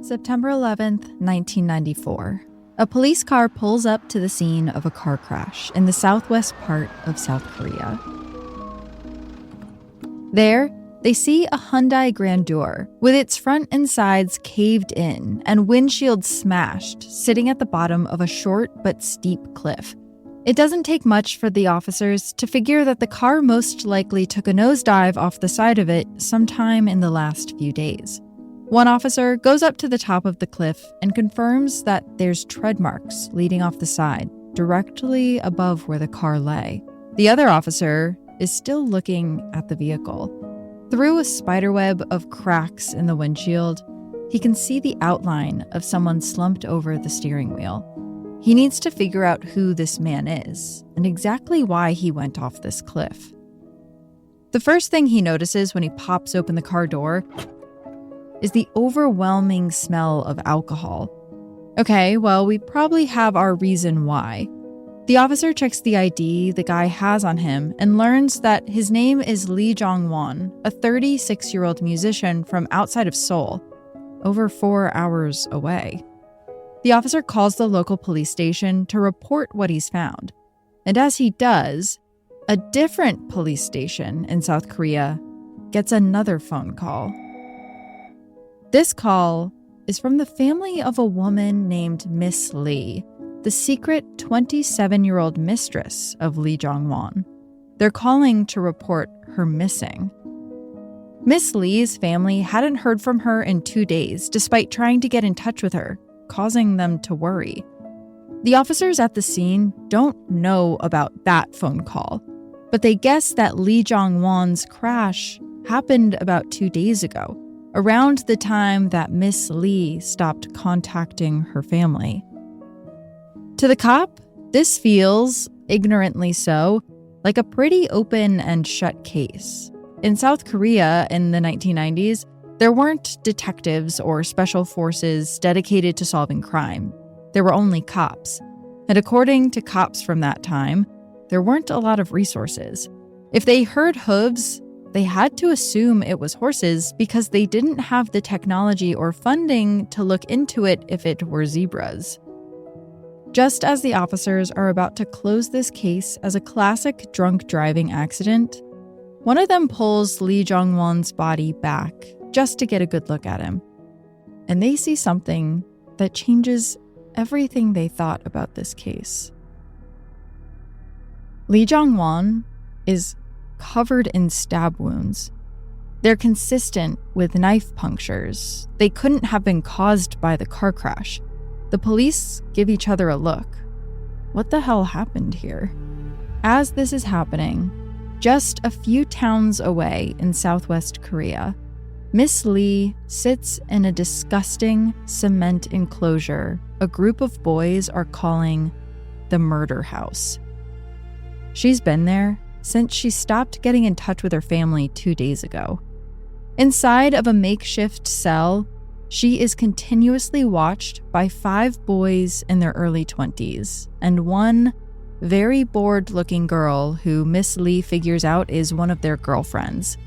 September 11th, 1994. A police car pulls up to the scene of a car crash in the southwest part of South Korea. There, they see a Hyundai Grandeur with its front and sides caved in and windshield smashed, sitting at the bottom of a short but steep cliff. It doesn't take much for the officers to figure that the car most likely took a nosedive off the side of it sometime in the last few days. One officer goes up to the top of the cliff and confirms that there's tread marks leading off the side, directly above where the car lay. The other officer is still looking at the vehicle. Through a spiderweb of cracks in the windshield, he can see the outline of someone slumped over the steering wheel. He needs to figure out who this man is and exactly why he went off this cliff. The first thing he notices when he pops open the car door is the overwhelming smell of alcohol. Okay, well, we probably have our reason why. The officer checks the ID the guy has on him and learns that his name is Lee Jong-won, a 36-year-old musician from outside of Seoul, over 4 hours away. The officer calls the local police station to report what he's found. And as he does, a different police station in South Korea gets another phone call. This call is from the family of a woman named Miss Lee, the secret 27-year-old mistress of Lee Jong-won. They're calling to report her missing. Miss Lee's family hadn't heard from her in 2 days, despite trying to get in touch with her, causing them to worry. The officers at the scene don't know about that phone call, but they guess that Lee Jong-won's crash happened about 2 days ago, around the time that Miss Lee stopped contacting her family. To the cop, this feels, ignorantly so, like a pretty open and shut case. In South Korea in the 1990s, there weren't detectives or special forces dedicated to solving crime. There were only cops. And according to cops from that time, there weren't a lot of resources. If they heard hooves, they had to assume it was horses because they didn't have the technology or funding to look into it if it were zebras. Just as the officers are about to close this case as a classic drunk driving accident, one of them pulls Lee Jong-won's body back just to get a good look at him. And they see something that changes everything they thought about this case. Lee Jong-won is covered in stab wounds. They're consistent with knife punctures. They couldn't have been caused by the car crash. The police give each other a look. What the hell happened here? As this is happening, just a few towns away in Southwest Korea, Miss Lee sits in a disgusting cement enclosure a group of boys are calling the murder house. She's been there since she stopped getting in touch with her family 2 days ago. Inside of a makeshift cell, she is continuously watched by 5 boys in their early 20s and one very bored-looking girl who Miss Lee figures out is one of their girlfriends.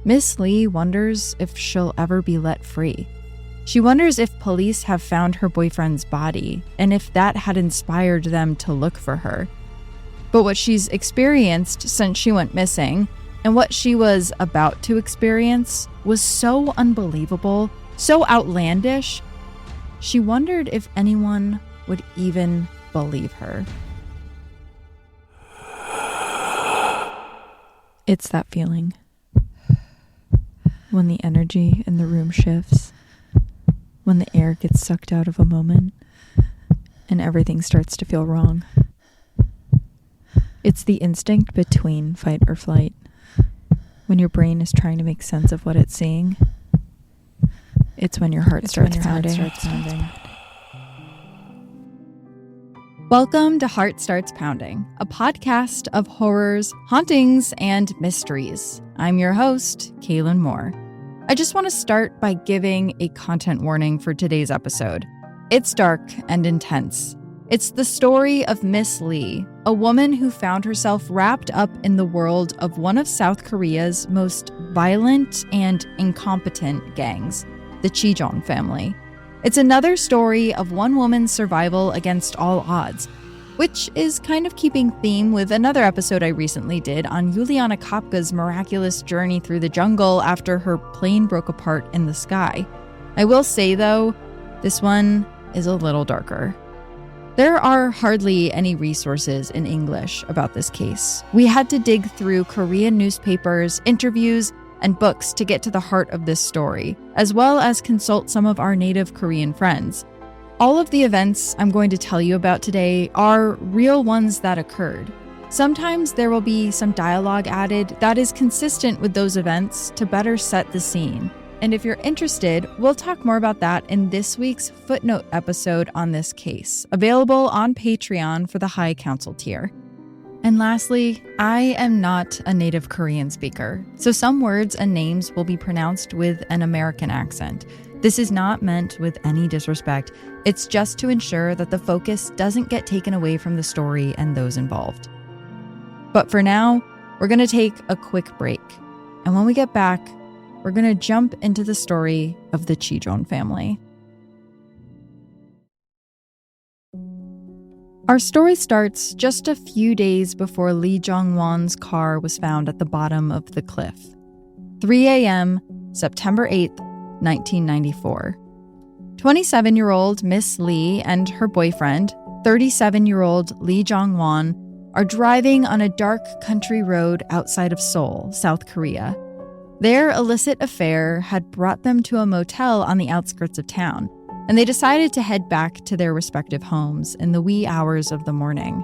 Miss Lee wonders if she'll ever be let free. She wonders if police have found her boyfriend's body and if that had inspired them to look for her. But what she's experienced since she went missing and what she was about to experience was so unbelievable, so outlandish, she wondered if anyone would even believe her. It's that feeling when the energy in the room shifts, when the air gets sucked out of a moment, and everything starts to feel wrong. It's the instinct between fight or flight. When your brain is trying to make sense of what it's seeing, it's when your heart starts pounding. Welcome to Heart Starts Pounding, a podcast of horrors, hauntings, and mysteries. I'm your host, Kaylin Moore. I just want to start by giving a content warning for today's episode. It's dark and intense. It's the story of Miss Lee, a woman who found herself wrapped up in the world of one of South Korea's most violent and incompetent gangs. the Chijon family. It's another story of one woman's survival against all odds, which is kind of keeping theme with another episode I recently did on Juliana Kapka's miraculous journey through the jungle after her plane broke apart in the sky. I will say, though, this one is a little darker. There are hardly any resources in English about this case. We had to dig through Korean newspapers, interviews, and books to get to the heart of this story, as well as consult some of our native Korean friends. All of the events I'm going to tell you about today are real ones that occurred. Sometimes there will be some dialogue added that is consistent with those events to better set the scene. And if you're interested, we'll talk more about that in this week's footnote episode on this case, available on Patreon for the High Council tier. And lastly, I am not a native Korean speaker, so some words and names will be pronounced with an American accent. This is not meant with any disrespect. It's just to ensure that the focus doesn't get taken away from the story and those involved. But for now, we're going to take a quick break. And when we get back, we're going to jump into the story of the Chijon family. Our story starts just a few days before Lee Jong-won's car was found at the bottom of the cliff. 3 a.m., September 8th, 1994. 27-year-old Miss Lee and her boyfriend, 37-year-old Lee Jong-won, are driving on a dark country road outside of Seoul, South Korea. Their illicit affair had brought them to a motel on the outskirts of town, and they decided to head back to their respective homes in the wee hours of the morning.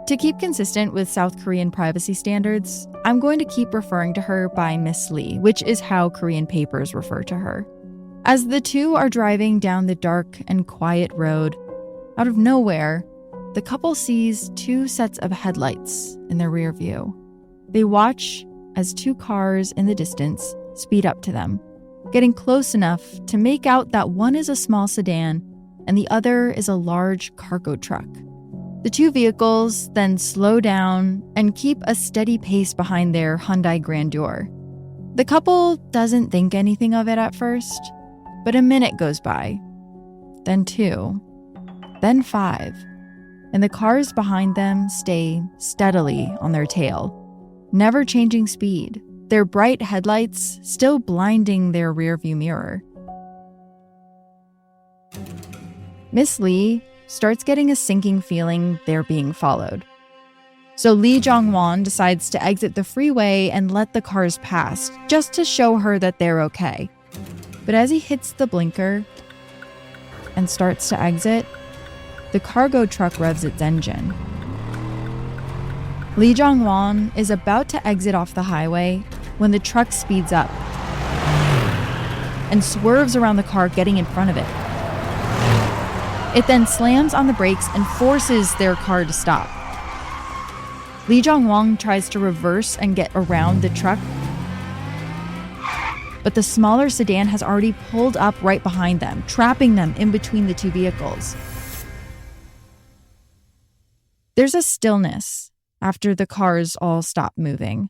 To keep consistent with South Korean privacy standards, I'm going to keep referring to her by Miss Lee, which is how Korean papers refer to her. As the two are driving down the dark and quiet road, out of nowhere, the couple sees two sets of headlights in their rear view. They watch as two cars in the distance speed up to them, getting close enough to make out that one is a small sedan and the other is a large cargo truck. The two vehicles then slow down and keep a steady pace behind their Hyundai Grandeur. The couple doesn't think anything of it at first, but a minute goes by, then 2, then 5, and the cars behind them stay steadily on their tail, never changing speed, their bright headlights still blinding their rearview mirror. Miss Lee starts getting a sinking feeling they're being followed. So Lee Jong-won decides to exit the freeway and let the cars pass, just to show her that they're okay. But as he hits the blinker and starts to exit, the cargo truck revs its engine. Lee Jong-won is about to exit off the highway when the truck speeds up and swerves around the car, getting in front of it. It then slams on the brakes and forces their car to stop. Lee Jong-won tries to reverse and get around the truck, but the smaller sedan has already pulled up right behind them, trapping them in between the two vehicles. There's a stillness after the cars all stop moving,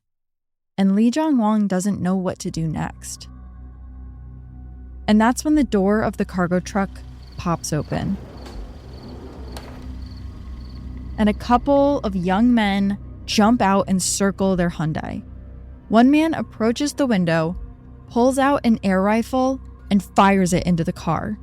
and Lee Jong-won doesn't know what to do next. And that's when the door of the cargo truck pops open, and a couple of young men jump out and circle their Hyundai. One man approaches the window, pulls out an air rifle, and fires it into the car.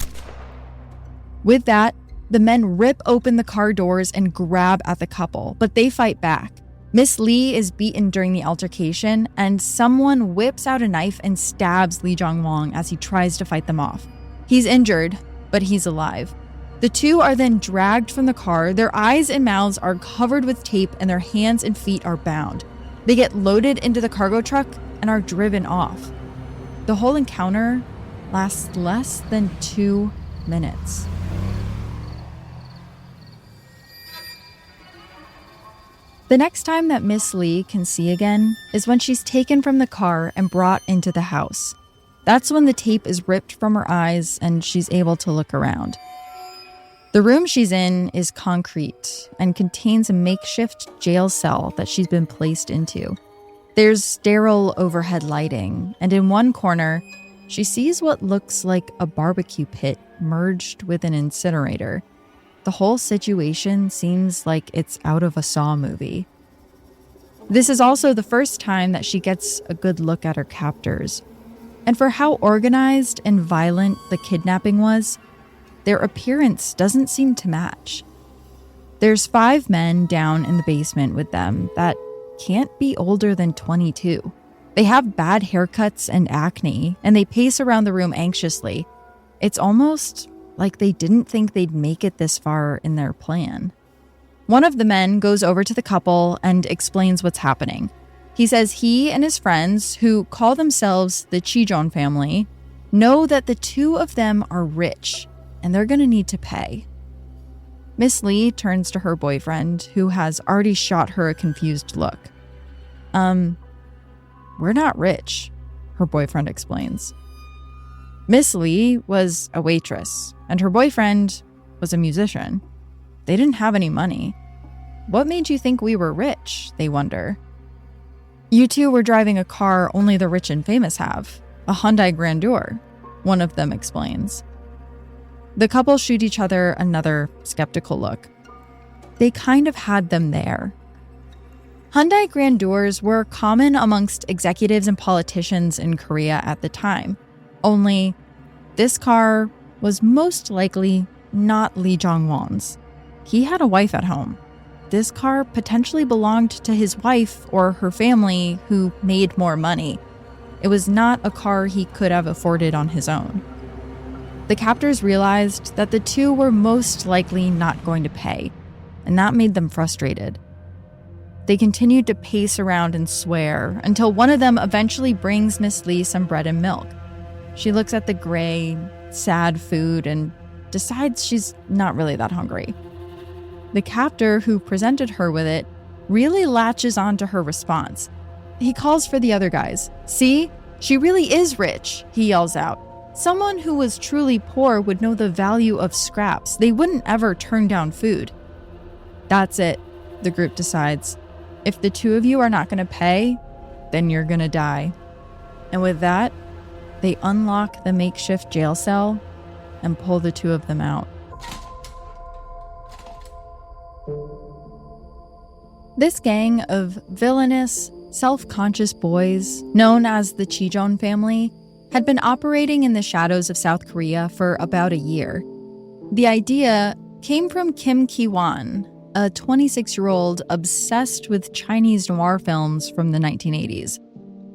With that, the men rip open the car doors and grab at the couple, but they fight back. Miss Lee is beaten during the altercation, and someone whips out a knife and stabs Lee Jong-won as he tries to fight them off. He's injured, but he's alive. The two are then dragged from the car. Their eyes and mouths are covered with tape, and their hands and feet are bound. They get loaded into the cargo truck and are driven off. The whole encounter lasts less than 2 minutes. The next time that Miss Lee can see again is when she's taken from the car and brought into the house. That's when the tape is ripped from her eyes and she's able to look around. The room she's in is concrete and contains a makeshift jail cell that she's been placed into. There's sterile overhead lighting, and in one corner, she sees what looks like a barbecue pit merged with an incinerator. The whole situation seems like it's out of a Saw movie. This is also the first time that she gets a good look at her captors. And for how organized and violent the kidnapping was, their appearance doesn't seem to match. There's 5 men down in the basement with them that can't be older than 22. They have bad haircuts and acne, and they pace around the room anxiously. It's almost like they didn't think they'd make it this far in their plan. One of the men goes over to the couple and explains what's happening. He says he and his friends, who call themselves the Chijon Family, know that the 2 of them are rich, and they're going to need to pay. Miss Lee turns to her boyfriend, who has already shot her a confused look. We're not rich, her boyfriend explains. Miss Lee was a waitress, and her boyfriend was a musician. They didn't have any money. What made you think we were rich, they wonder. You 2 were driving a car only the rich and famous have, a Hyundai Grandeur, one of them explains. The couple shoot each other another skeptical look. They kind of had them there. Hyundai Grandeurs were common amongst executives and politicians in Korea at the time. Only, this car was most likely not Lee Jong-won's. He had a wife at home. This car potentially belonged to his wife or her family who made more money. It was not a car he could have afforded on his own. The captors realized that the 2 were most likely not going to pay, and that made them frustrated. They continued to pace around and swear until one of them eventually brings Miss Lee some bread and milk. She looks at the gray, sad food and decides she's not really that hungry. The captor who presented her with it really latches onto her response. He calls for the other guys. "See? She really is rich," he yells out. "Someone who was truly poor would know the value of scraps. They wouldn't ever turn down food." That's it, the group decides. If the 2 of you are not going to pay, then you're going to die. And with that, they unlock the makeshift jail cell and pull the 2 of them out. This gang of villainous, self-conscious boys, known as the Chijon Family, had been operating in the shadows of South Korea for about a year. The idea came from Kim Ki-won, a 26-year-old obsessed with Chinese noir films from the 1980s.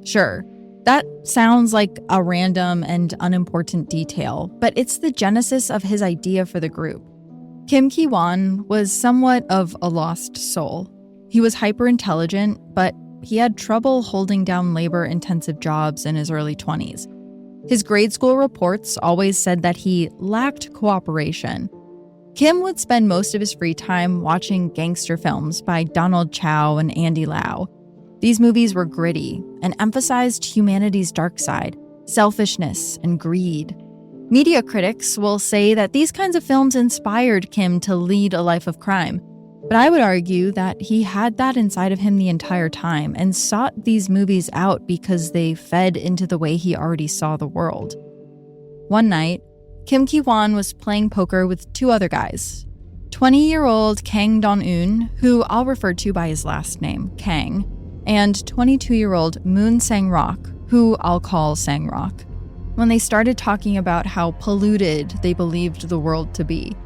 Sure, that sounds like a random and unimportant detail, but it's the genesis of his idea for the group. Kim Ki-won was somewhat of a lost soul. He was hyper-intelligent, but he had trouble holding down labor-intensive jobs in his early 20s. His grade school reports always said that he lacked cooperation. Kim would spend most of his free time watching gangster films by Donald Chow and Andy Lau. These movies were gritty and emphasized humanity's dark side, selfishness, and greed. Media critics will say that these kinds of films inspired Kim to lead a life of crime, but I would argue that he had that inside of him the entire time and sought these movies out because they fed into the way he already saw the world. One night, Kim Ki-won was playing poker with 2 other guys. 20-year-old Kang Don-eun, who I'll refer to by his last name, Kang, and 22-year-old Moon Sang-rock, who I'll call Sang-rock, when they started talking about how polluted they believed the world to be.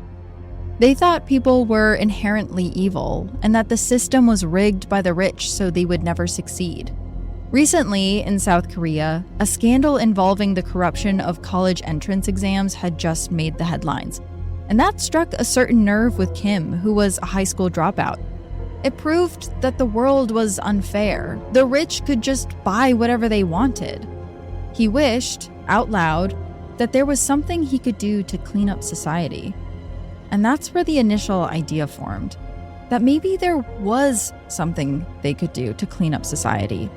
They thought people were inherently evil and that the system was rigged by the rich so they would never succeed. Recently, in South Korea, a scandal involving the corruption of college entrance exams had just made the headlines. And that struck a certain nerve with Kim, who was a high school dropout. It proved that the world was unfair. The rich could just buy whatever they wanted. He wished, out loud, that there was something he could do to clean up society. And that's where the initial idea formed, that maybe there was something they could do to clean up society.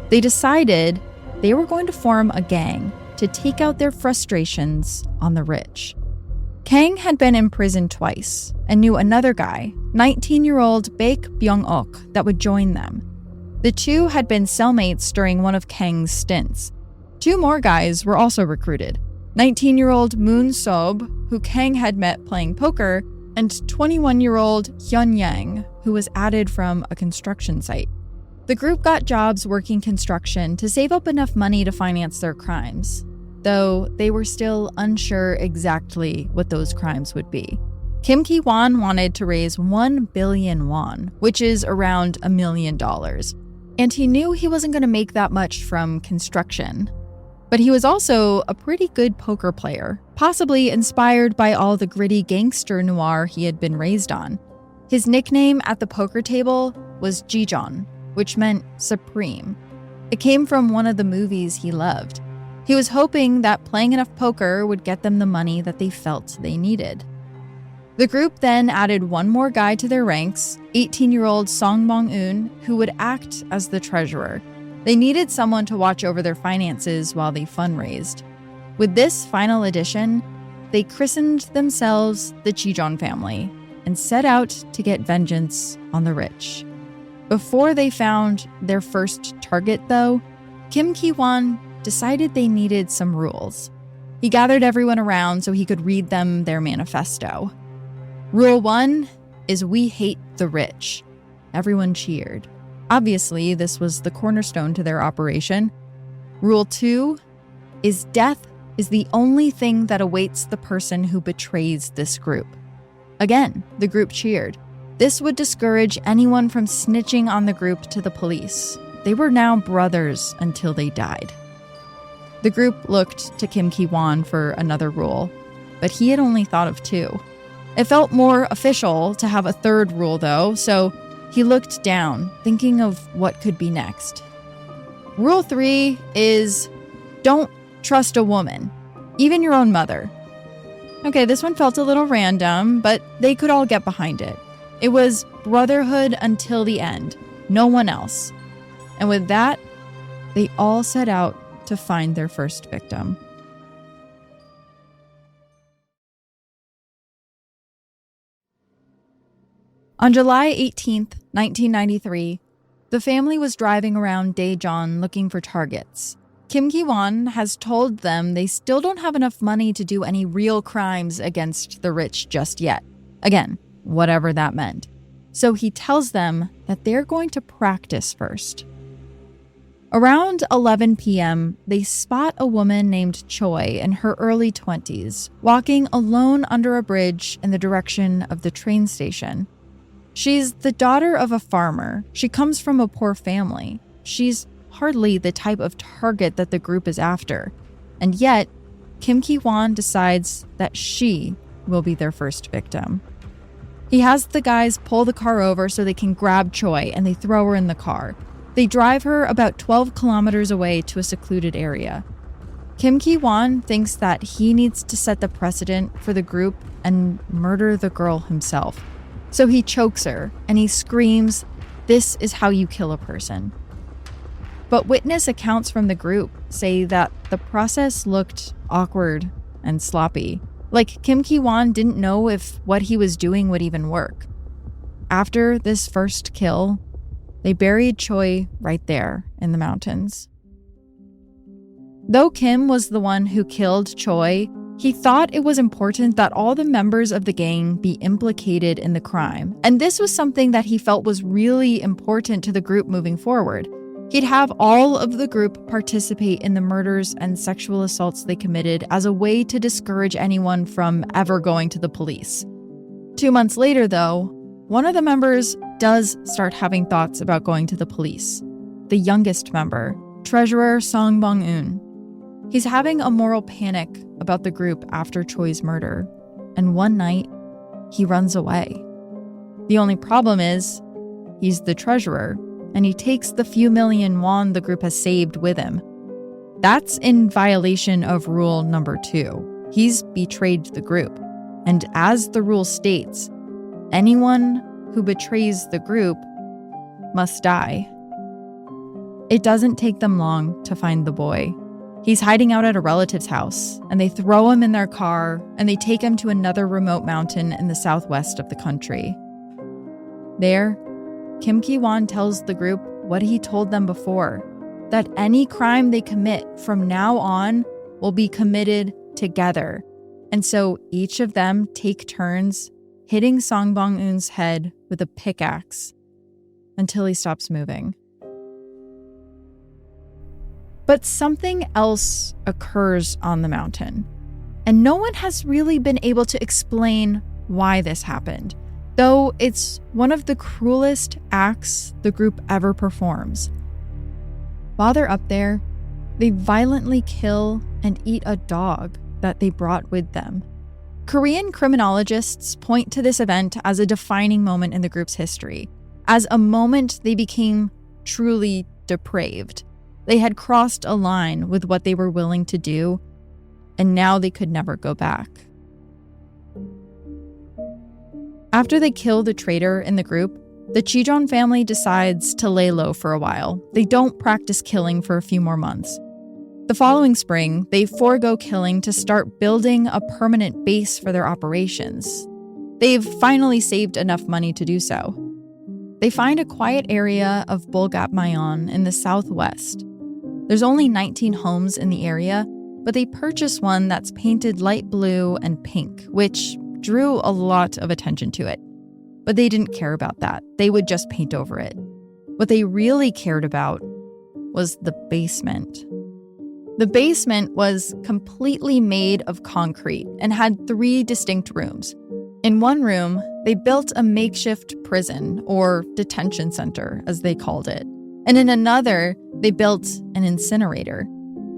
They decided they were going to form a gang to take out their frustrations on the rich. Kang had been in prison twice and knew another guy, 19-year-old Baek Byung-ok, that would join them. The 2 had been cellmates during one of Kang's stints. 2 more guys were also recruited. 19-year-old Moon Sob, who Kang had met playing poker, and 21-year-old Hyun Yang, who was added from a construction site. The group got jobs working construction to save up enough money to finance their crimes, though they were still unsure exactly what those crimes would be. Kim Ki-won wanted to raise 1 billion won, which is around $1 million. And he knew he wasn't going to make that much from construction. But he was also a pretty good poker player, possibly inspired by all the gritty gangster noir he had been raised on. His nickname at the poker table was Chijon, which meant supreme. It came from one of the movies he loved. He was hoping that playing enough poker would get them the money that they felt they needed. The group then added 1 more guy to their ranks, 18-year-old Song Bong-eun, who would act as the treasurer. They needed someone to watch over their finances while they fundraised. With this final addition, they christened themselves the Chijon Family and set out to get vengeance on the rich. Before they found their first target, though, Kim Ki-won decided they needed some rules. He gathered everyone around so he could read them their manifesto. Rule 1 is we hate the rich. Everyone cheered. Obviously, this was the cornerstone to their operation. Rule 2 is death is the only thing that awaits the person who betrays this group. Again, the group cheered. This would discourage anyone from snitching on the group to the police. They were now brothers until they died. The group looked to Kim Ki-won for another rule, but he had only thought of 2. It felt more official to have a 3rd rule, though, so he looked down, thinking of what could be next. Rule 3 is don't trust a woman, even your own mother. Okay, this one felt a little random, but they could all get behind it. It was brotherhood until the end, no one else. And with that, they all set out to find their first victim. On July 18th, 1993, the family was driving around Daejeon looking for targets. Kim Ki-won has told them they still don't have enough money to do any real crimes against the rich just yet. Again, whatever that meant. So he tells them that they're going to practice first. Around 11 p.m., they spot a woman named Choi in her early 20s, walking alone under a bridge in the direction of the train station. She's the daughter of a farmer. She comes from a poor family. She's hardly the type of target that the group is after. And yet, Kim Ki-won decides that she will be their first victim. He has the guys pull the car over so they can grab Choi, and they throw her in the car. They drive her about 12 kilometers away to a secluded area. Kim Ki-won thinks that he needs to set the precedent for the group and murder the girl himself. So he chokes her, and he screams, "This is how you kill a person." But witness accounts from the group say that the process looked awkward and sloppy. Like Kim Ki-won didn't know if what he was doing would even work. After this first kill, they buried Choi right there in the mountains. Though Kim was the one who killed Choi, he thought it was important that all the members of the gang be implicated in the crime. And this was something that he felt was really important to the group moving forward. He'd have all of the group participate in the murders and sexual assaults they committed as a way to discourage anyone from ever going to the police. 2 months later, though, one of the members does start having thoughts about going to the police. The youngest member, Treasurer Song Bong-eun. He's having a moral panic about the group after Choi's murder, and one night, he runs away. The only problem is, he's the treasurer, and he takes the few million won the group has saved with him. That's in violation of rule number 2. He's betrayed the group, and as the rule states, anyone who betrays the group must die. It doesn't take them long to find the boy. He's hiding out at a relative's house, and they throw him in their car, and they take him to another remote mountain in the southwest of the country. There, Kim Ki-won tells the group what he told them before. that any crime they commit from now on will be committed together. And so each of them take turns hitting Song Bong-eun's head with a pickaxe until he stops moving. But something else occurs on the mountain, and no one has really been able to explain why this happened, though it's one of the cruelest acts the group ever performs. While they're up there, they violently kill and eat a dog that they brought with them. Korean criminologists point to this event as a defining moment in the group's history, as a moment they became truly depraved. They had crossed a line with what they were willing to do, and now they could never go back. After they kill the traitor in the group, the Chijon family decides to lay low for a while. They don't practice killing for a few more months. The following spring, they forego killing to start building a permanent base for their operations. They've finally saved enough money to do so. They find a quiet area of Bulgap-Mayon in the southwest. There's only 19 homes in the area, but they purchase one that's painted light blue and pink, which drew a lot of attention to it. But they didn't care about that. They would just paint over it. What they really cared about was the basement. The basement was completely made of concrete and had 3 distinct rooms. In one room, they built a makeshift prison, or detention center, as they called it. And in another, they built an incinerator.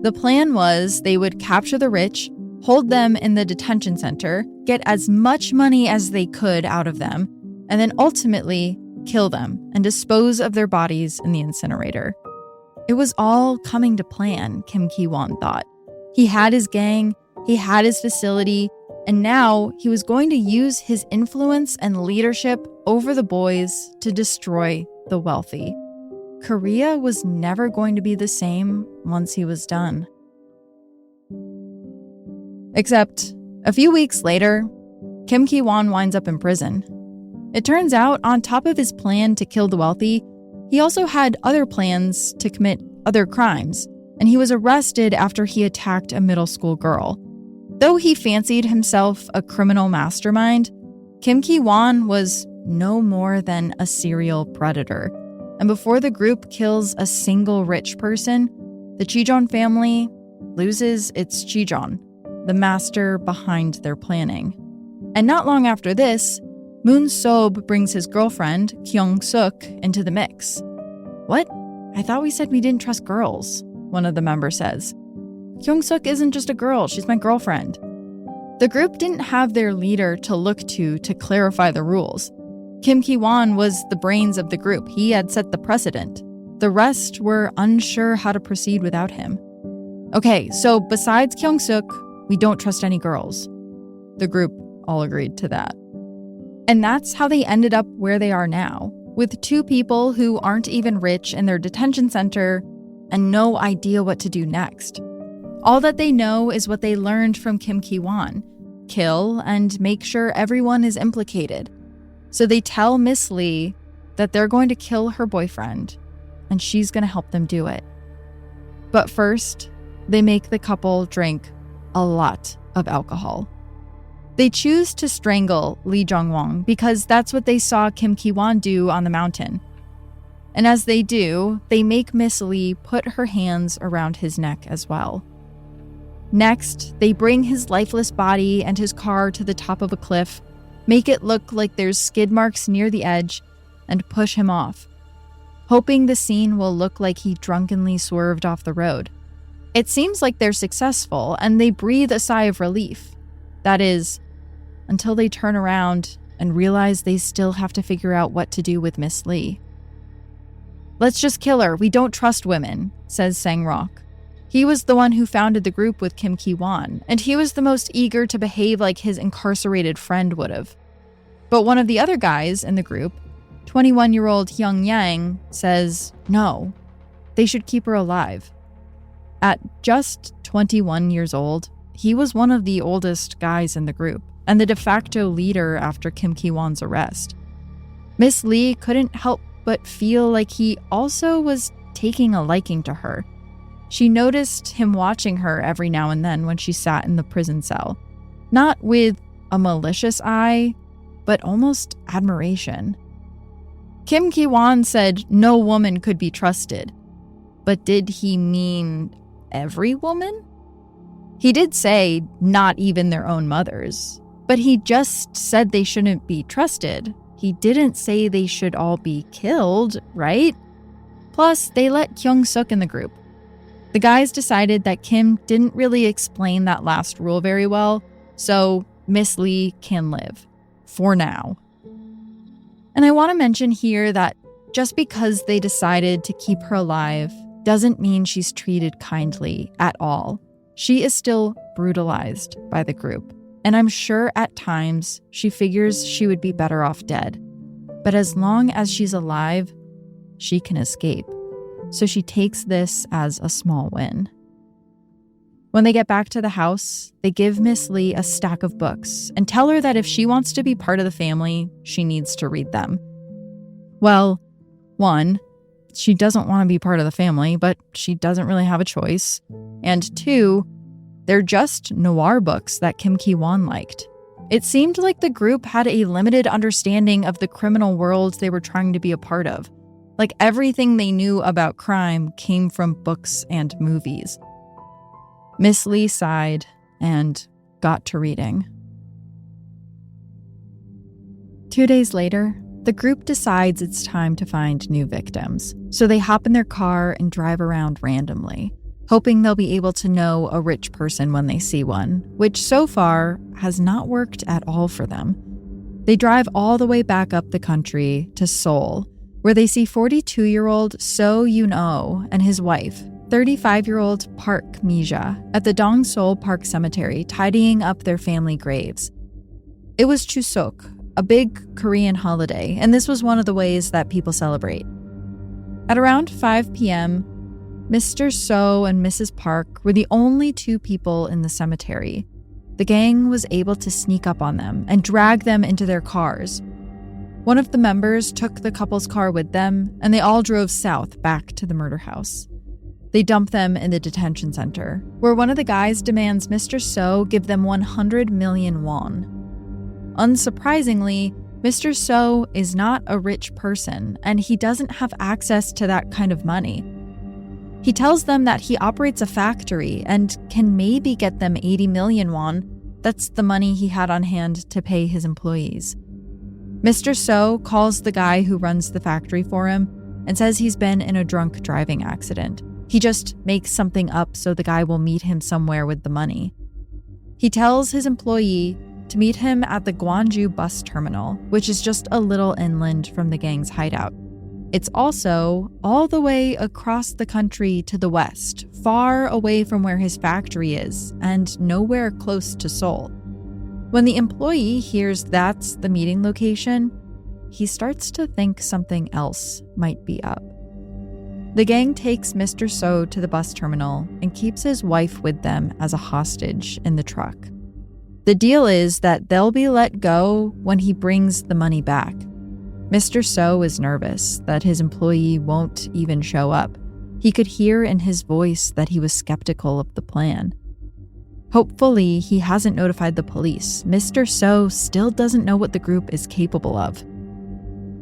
The plan was they would capture the rich, hold them in the detention center, get as much money as they could out of them, and then ultimately kill them and dispose of their bodies in the incinerator. It was all coming to plan, Kim Ki-won thought. He had his gang, he had his facility, and now he was going to use his influence and leadership over the boys to destroy the wealthy. Korea was never going to be the same once he was done. Except, a few weeks later, Kim Ki-won winds up in prison. It turns out, on top of his plan to kill the wealthy, he also had other plans to commit other crimes, and he was arrested after he attacked a middle school girl. Though he fancied himself a criminal mastermind, Kim Ki-won was no more than a serial predator. And before the group kills a single rich person, the Chijon family loses its Chijon, the master behind their planning. And not long after this, Moon Sob brings his girlfriend, Kyung-suk, into the mix. "What? I thought we said we didn't trust girls," one of the members says. "Kyung-suk isn't just a girl, she's my girlfriend." The group didn't have their leader to look to clarify the rules. Kim Ki-won was the brains of the group. He had set the precedent. The rest were unsure how to proceed without him. "Okay, so besides Kyung-suk, we don't trust any girls." The group all agreed to that. And that's how they ended up where they are now, with 2 people who aren't even rich in their detention center and no idea what to do next. All that they know is what they learned from Kim Ki-won: kill and make sure everyone is implicated. So they tell Miss Lee that they're going to kill her boyfriend, and she's going to help them do it. But first, they make the couple drink a lot of alcohol. They choose to strangle Lee Jong-won because that's what they saw Kim Ki-won do on the mountain. And as they do, they make Miss Lee put her hands around his neck as well. Next, they bring his lifeless body and his car to the top of a cliff, make it look like there's skid marks near the edge, and push him off, hoping the scene will look like he drunkenly swerved off the road. It seems like they're successful, and they breathe a sigh of relief. That is, until they turn around and realize they still have to figure out what to do with Miss Lee. "Let's just kill her. We don't trust women," says Sang-rok. He was the one who founded the group with Kim Ki-won, and he was the most eager to behave like his incarcerated friend would have. But one of the other guys in the group, 21-year-old Hyung Yang, says no, they should keep her alive. At just 21 years old, he was one of the oldest guys in the group, and the de facto leader after Kim Ki-won's arrest. Miss Lee couldn't help but feel like he also was taking a liking to her. She noticed him watching her every now and then when she sat in the prison cell. Not with a malicious eye, but almost admiration. Kim Ki-won said no woman could be trusted. But did he mean every woman? He did say not even their own mothers. But he just said they shouldn't be trusted. He didn't say they should all be killed, right? Plus, they let Kyung-suk in the group. The guys decided that Kim didn't really explain that last rule very well, so Miss Lee can live. For now. And I want to mention here that just because they decided to keep her alive doesn't mean she's treated kindly at all. She is still brutalized by the group. And I'm sure at times she figures she would be better off dead. But as long as she's alive, she can escape. So she takes this as a small win. When they get back to the house, they give Miss Lee a stack of books and tell her that if she wants to be part of the family, she needs to read them. Well, one, she doesn't want to be part of the family, but she doesn't really have a choice. And two, they're just noir books that Kim Ki-won liked. It seemed like the group had a limited understanding of the criminal world they were trying to be a part of. Like everything they knew about crime came from books and movies. Miss Lee sighed and got to reading. 2 days later, the group decides it's time to find new victims. So they hop in their car and drive around randomly, hoping they'll be able to know a rich person when they see one, which so far has not worked at all for them. They drive all the way back up the country to Seoul, where they see 42-year-old So Yoon-oh and his wife, 35-year-old Park Mi-ja, at the Dong-seol Park Cemetery tidying up their family graves. It was Chuseok, a big Korean holiday, and this was one of the ways that people celebrate. At around 5 p.m., Mr. So and Mrs. Park were the only two people in the cemetery. The gang was able to sneak up on them and drag them into their cars. One of the members took the couple's car with them, and they all drove south back to the murder house. They dump them in the detention center, where one of the guys demands Mr. So give them 100 million won. Unsurprisingly, Mr. So is not a rich person, and he doesn't have access to that kind of money. He tells them that he operates a factory and can maybe get them 80 million won. That's the money he had on hand to pay his employees. Mr. So calls the guy who runs the factory for him and says he's been in a drunk driving accident. He just makes something up so the guy will meet him somewhere with the money. He tells his employee to meet him at the Gwangju bus terminal, which is just a little inland from the gang's hideout. It's also all the way across the country to the west, far away from where his factory is, and nowhere close to Seoul. When the employee hears that's the meeting location, he starts to think something else might be up. The gang takes Mr. So to the bus terminal and keeps his wife with them as a hostage in the truck. The deal is that they'll be let go when he brings the money back. Mr. So is nervous that his employee won't even show up. He could hear in his voice that he was skeptical of the plan. Hopefully, he hasn't notified the police. Mr. So still doesn't know what the group is capable of.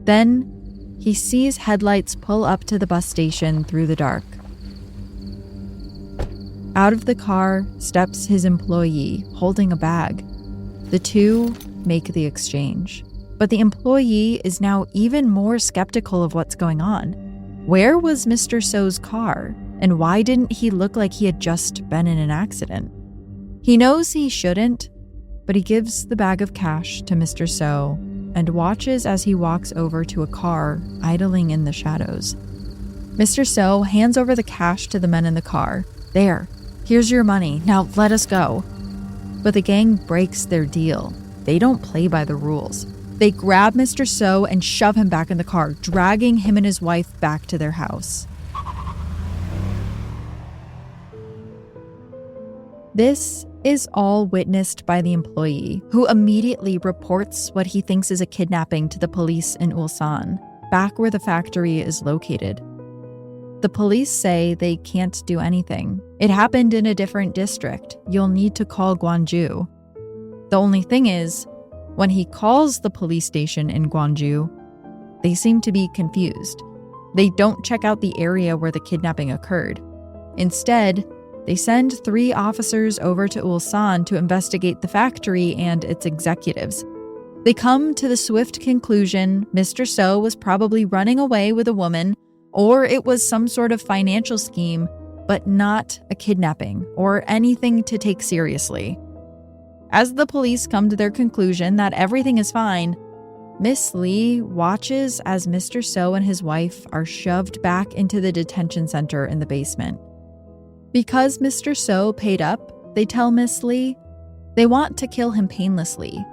Then, he sees headlights pull up to the bus station through the dark. Out of the car steps his employee, holding a bag. The two make the exchange. But the employee is now even more skeptical of what's going on. Where was Mr. So's car? And why didn't he look like he had just been in an accident? He knows he shouldn't, but he gives the bag of cash to Mr. So and watches as he walks over to a car idling in the shadows. Mr. So hands over the cash to the men in the car. There, here's your money. Now let us go. But the gang breaks their deal. They don't play by the rules. They grab Mr. So and shove him back in the car, dragging him and his wife back to their house. This is all witnessed by the employee, who immediately reports what he thinks is a kidnapping to the police in Ulsan, back where the factory is located. The police say they can't do anything. It happened in a different district. You'll need to call Gwangju. The only thing is, when he calls the police station in Gwangju, they seem to be confused. They don't check out the area where the kidnapping occurred. Instead, they send 3 officers over to Ulsan to investigate the factory and its executives. They come to the swift conclusion Mr. So was probably running away with a woman, or it was some sort of financial scheme, but not a kidnapping or anything to take seriously. As the police come to their conclusion that everything is fine, Miss Lee watches as Mr. So and his wife are shoved back into the detention center in the basement. Because Mr. So paid up, they tell Miss Lee they want to kill him painlessly.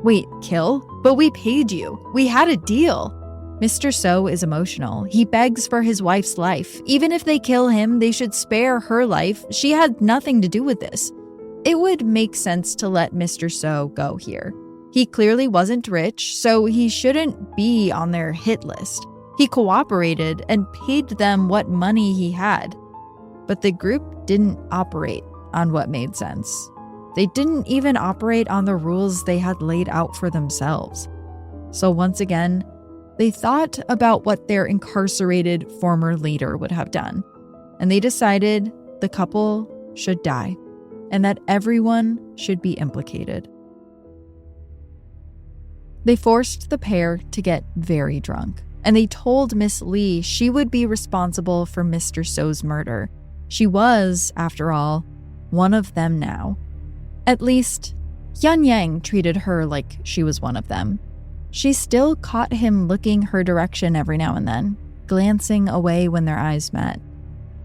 Wait, kill? But we paid you. We had a deal. Mr. So is emotional. He begs for his wife's life. Even if they kill him, they should spare her life. She had nothing to do with this. It would make sense to let Mr. So go here. He clearly wasn't rich, so he shouldn't be on their hit list. He cooperated and paid them what money he had. But the group didn't operate on what made sense. They didn't even operate on the rules they had laid out for themselves. So once again, they thought about what their incarcerated former leader would have done. And they decided the couple should die and that everyone should be implicated. They forced the pair to get very drunk, and they told Miss Lee she would be responsible for Mr. So's murder. She was, after all, one of them now. At least, Hyun Yang treated her like she was one of them. She still caught him looking her direction every now and then, glancing away when their eyes met.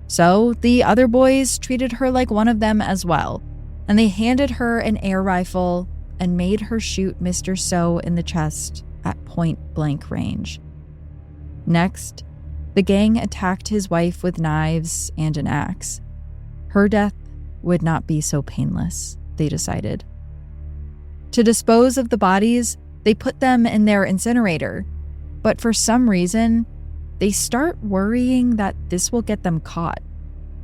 So the other boys treated her like one of them as well, and they handed her an air rifle and made her shoot Mr. So in the chest at point-blank range. Next, the gang attacked his wife with knives and an axe. Her death would not be so painless, they decided. To dispose of the bodies, they put them in their incinerator, but for some reason, they start worrying that this will get them caught.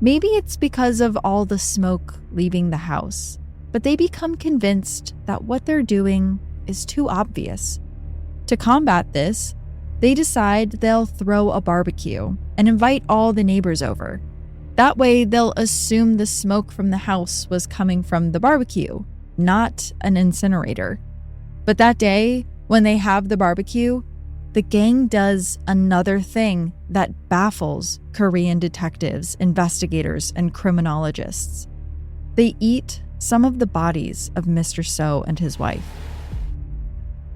Maybe it's because of all the smoke leaving the house, but they become convinced that what they're doing is too obvious. To combat this, they decide they'll throw a barbecue and invite all the neighbors over. That way, they'll assume the smoke from the house was coming from the barbecue, not an incinerator. But that day, when they have the barbecue, the gang does another thing that baffles Korean detectives, investigators, and criminologists. They eat some of the bodies of Mr. So and his wife.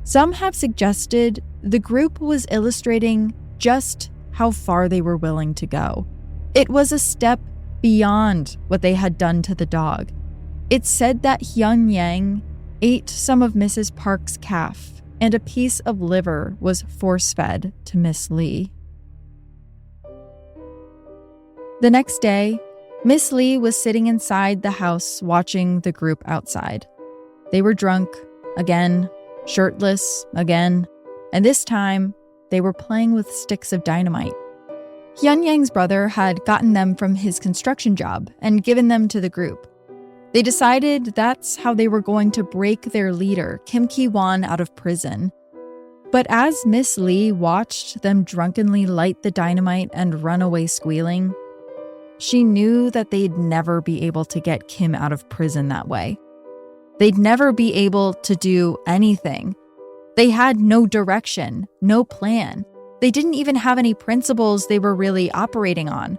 Some have suggested the group was illustrating just how far they were willing to go. It was a step beyond what they had done to the dog. It's said that Hyun Yang ate some of Mrs. Park's calf, and a piece of liver was force-fed to Miss Lee. The next day, Miss Lee was sitting inside the house watching the group outside. They were drunk, again, shirtless, again, and this time, they were playing with sticks of dynamite. Hyun Yang's brother had gotten them from his construction job and given them to the group. They decided that's how they were going to break their leader, Kim Ki-won, out of prison. But as Miss Lee watched them drunkenly light the dynamite and run away squealing, she knew that they'd never be able to get Kim out of prison that way. They'd never be able to do anything. They had no direction, no plan. They didn't even have any principles they were really operating on.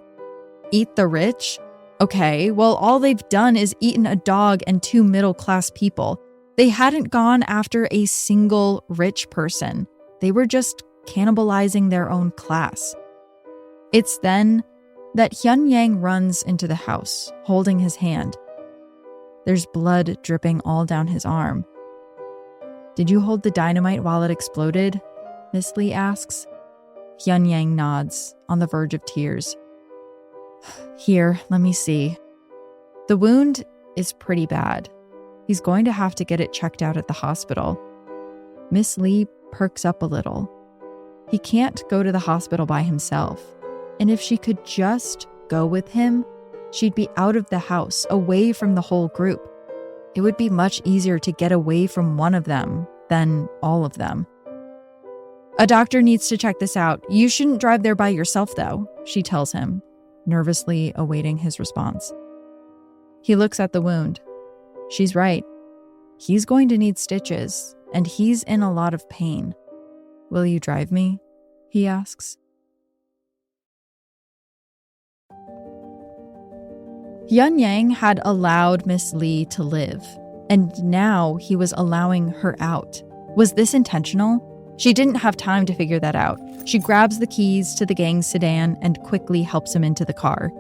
Eat the rich? Okay, well, all they've done is eaten a dog and 2 middle-class people. They hadn't gone after a single rich person. They were just cannibalizing their own class. It's then that Hyun Yang runs into the house, holding his hand. There's blood dripping all down his arm. "Did you hold the dynamite while it exploded?" Miss Lee asks. Hyun Yang nods, on the verge of tears. "Here, let me see. The wound is pretty bad. He's going to have to get it checked out at the hospital." Miss Lee perks up a little. He can't go to the hospital by himself. And if she could just go with him, she'd be out of the house, away from the whole group. It would be much easier to get away from one of them than all of them. A doctor needs to check this out. You shouldn't drive there by yourself, though, she tells him, nervously awaiting his response. He looks at the wound. She's right. He's going to need stitches, and he's in a lot of pain. Will you drive me? He asks. Hyun Yang had allowed Miss Lee to live, and now he was allowing her out. Was this intentional? She didn't have time to figure that out. She grabs the keys to the gang's sedan and quickly helps him into the car.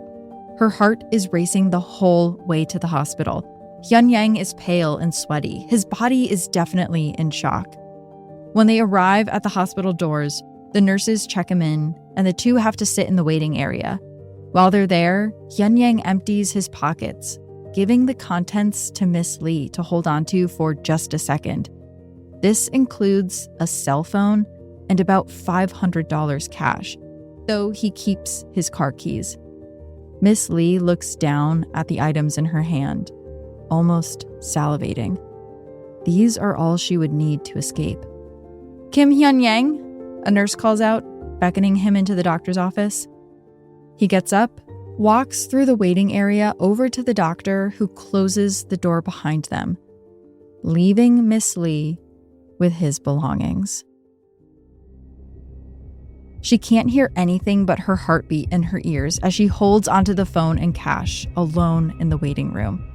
Her heart is racing the whole way to the hospital. Hyun Yang is pale and sweaty. His body is definitely in shock. When they arrive at the hospital doors, the nurses check him in, and the two have to sit in the waiting area. While they're there, Hyun Yang empties his pockets, giving the contents to Miss Lee to hold onto for just a second. This includes a cell phone and about $500 cash, though he keeps his car keys. Miss Lee looks down at the items in her hand, almost salivating. These are all she would need to escape. Kim Hyun Yang, a nurse calls out, beckoning him into the doctor's office. He gets up, walks through the waiting area over to the doctor, who closes the door behind them, leaving Miss Lee with his belongings. She can't hear anything but her heartbeat in her ears as she holds onto the phone and cash, alone in the waiting room.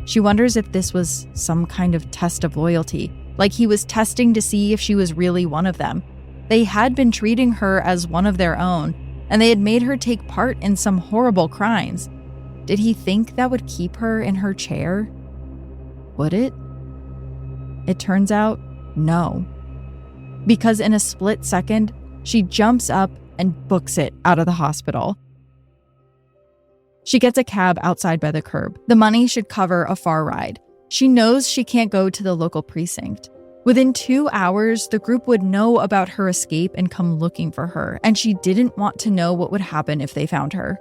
She wonders if this was some kind of test of loyalty, like he was testing to see if she was really one of them. They had been treating her as one of their own, and they had made her take part in some horrible crimes. Did he think that would keep her in her chair? Would it? It turns out, no. Because in a split second, she jumps up and books it out of the hospital. She gets a cab outside by the curb. The money should cover a far ride. She knows she can't go to the local precinct. Within 2 hours, the group would know about her escape and come looking for her, and she didn't want to know what would happen if they found her.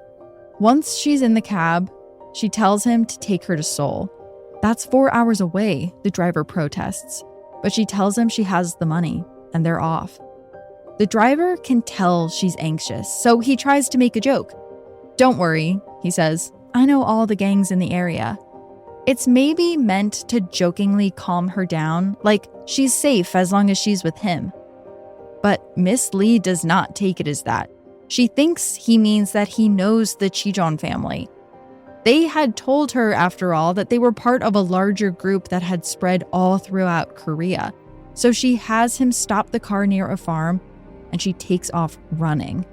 Once she's in the cab, she tells him to take her to Seoul. That's 4 hours away, the driver protests, but she tells him she has the money, and they're off. The driver can tell she's anxious, so he tries to make a joke. Don't worry, he says. I know all the gangs in the area. It's maybe meant to jokingly calm her down, like she's safe as long as she's with him. But Miss Lee does not take it as that. She thinks he means that he knows the Chijon family. They had told her, after all, that they were part of a larger group that had spread all throughout Korea. So she has him stop the car near a farm, and she takes off running.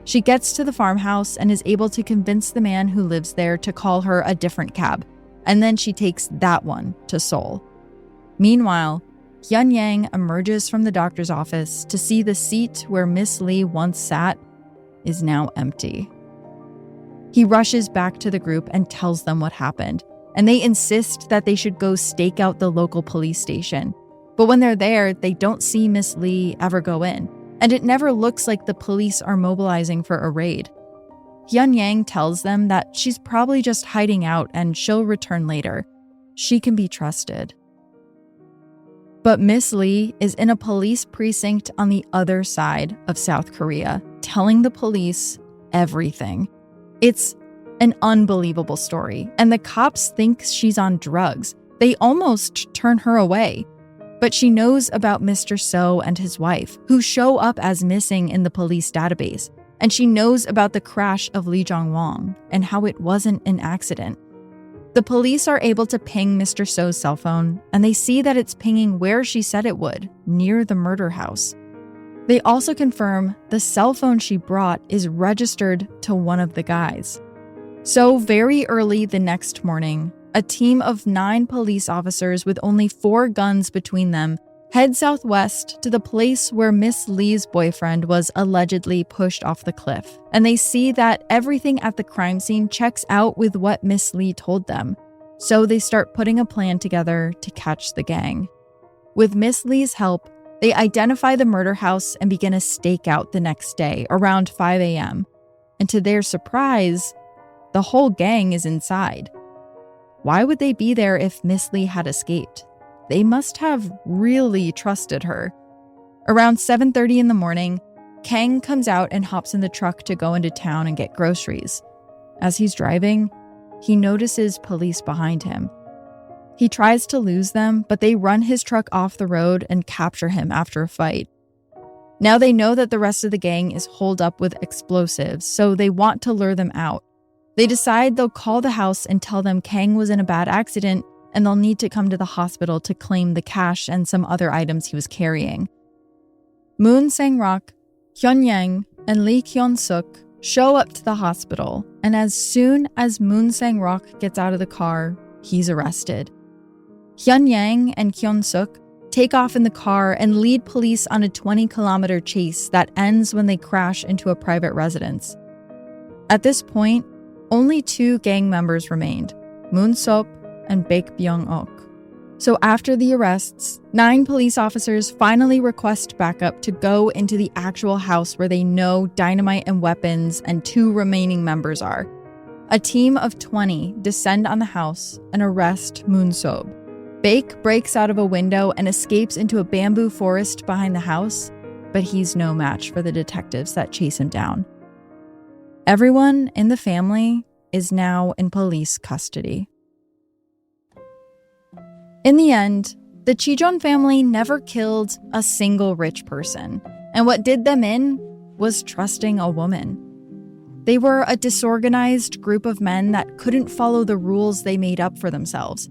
She gets to the farmhouse and is able to convince the man who lives there to call her a different cab, and then she takes that one to Seoul. Meanwhile, Hyun Yang emerges from the doctor's office to see the seat where Miss Lee once sat is now empty. He rushes back to the group and tells them what happened, and they insist that they should go stake out the local police station. But when they're there, they don't see Miss Lee ever go in, and it never looks like the police are mobilizing for a raid. Hyun Yang tells them that she's probably just hiding out and she'll return later. She can be trusted. But Miss Lee is in a police precinct on the other side of South Korea, telling the police everything. It's an unbelievable story, and the cops think she's on drugs. They almost turn her away. But she knows about Mr. So and his wife, who show up as missing in the police database. And she knows about the crash of Lee Jong-won and how it wasn't an accident. The police are able to ping Mr. So's cell phone, and they see that it's pinging where she said it would, near the murder house. They also confirm the cell phone she brought is registered to one of the guys. So very early the next morning, a team of 9 police officers with only 4 guns between them head southwest to the place where Miss Lee's boyfriend was allegedly pushed off the cliff, and they see that everything at the crime scene checks out with what Miss Lee told them. So they start putting a plan together to catch the gang. With Miss Lee's help, they identify the murder house and begin a stakeout the next day around 5 a.m. and to their surprise, the whole gang is inside. Why would they be there if Miss Lee had escaped? They must have really trusted her. Around 7:30 in the morning, Kang comes out and hops in the truck to go into town and get groceries. As he's driving, he notices police behind him. He tries to lose them, but they run his truck off the road and capture him after a fight. Now they know that the rest of the gang is holed up with explosives, so they want to lure them out. They decide they'll call the house and tell them Kang was in a bad accident and they'll need to come to the hospital to claim the cash and some other items he was carrying. Moon Sang-rak, Hyun Yang, and Lee Kyun-suk show up to the hospital, and as soon as Moon Sang-rak gets out of the car, he's arrested. Hyun Yang and Kyun-suk take off in the car and lead police on a 20-kilometer chase that ends when they crash into a private residence. At this point, only 2 gang members remained, Moon Sop and Baek Byung-ok. So after the arrests, 9 police officers finally request backup to go into the actual house where they know dynamite and weapons and 2 remaining members are. A team of 20 descend on the house and arrest Moon Sob. Baek breaks out of a window and escapes into a bamboo forest behind the house, but he's no match for the detectives that chase him down. Everyone in the family is now in police custody. In the end, the Chijon family never killed a single rich person, and what did them in was trusting a woman. They were a disorganized group of men that couldn't follow the rules they made up for themselves,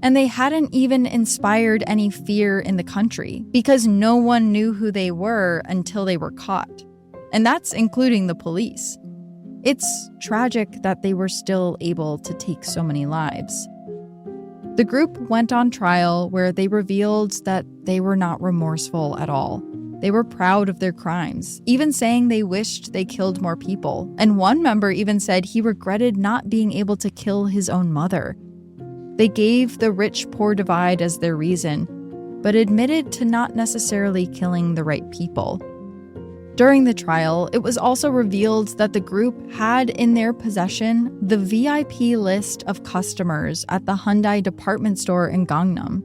and they hadn't even inspired any fear in the country because no one knew who they were until they were caught, and that's including the police. It's tragic that they were still able to take so many lives. The group went on trial where they revealed that they were not remorseful at all. They were proud of their crimes, even saying they wished they killed more people. And one member even said he regretted not being able to kill his own mother. They gave the rich-poor divide as their reason, but admitted to not necessarily killing the right people. During the trial, it was also revealed that the group had in their possession the VIP list of customers at the Hyundai department store in Gangnam,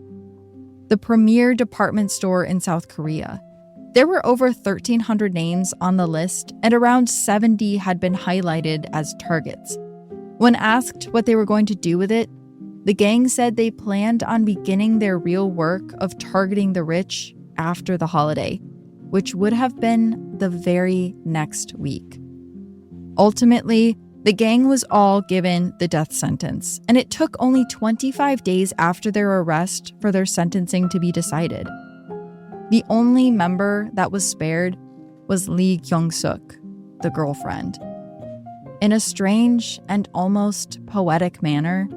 the premier department store in South Korea. There were over 1,300 names on the list, and around 70 had been highlighted as targets. When asked what they were going to do with it, the gang said they planned on beginning their real work of targeting the rich after the holiday, which would have been the very next week. Ultimately, the gang was all given the death sentence, and it took only 25 days after their arrest for their sentencing to be decided. The only member that was spared was Lee Kyung-suk, the girlfriend. In a strange and almost poetic manner,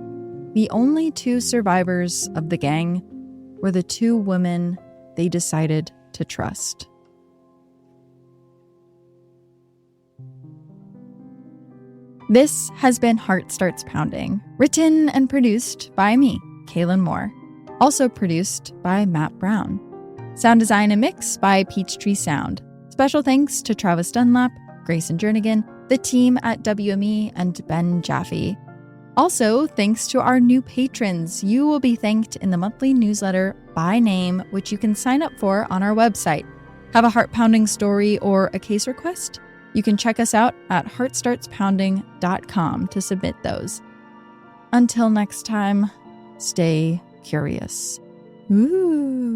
the only 2 survivors of the gang were the 2 women they decided to trust. This has been Heart Starts Pounding, written and produced by me, Kaylin Moore. Also produced by Matt Brown. Sound design and mix by Peachtree Sound. Special thanks to Travis Dunlap, Grayson Jernigan, the team at WME, and Ben Jaffe. Also, thanks to our new patrons. You will be thanked in the monthly newsletter by name, which you can sign up for on our website. Have a heart-pounding story or a case request? You can check us out at heartstartspounding.com to submit those. Until next time, stay curious. Ooh.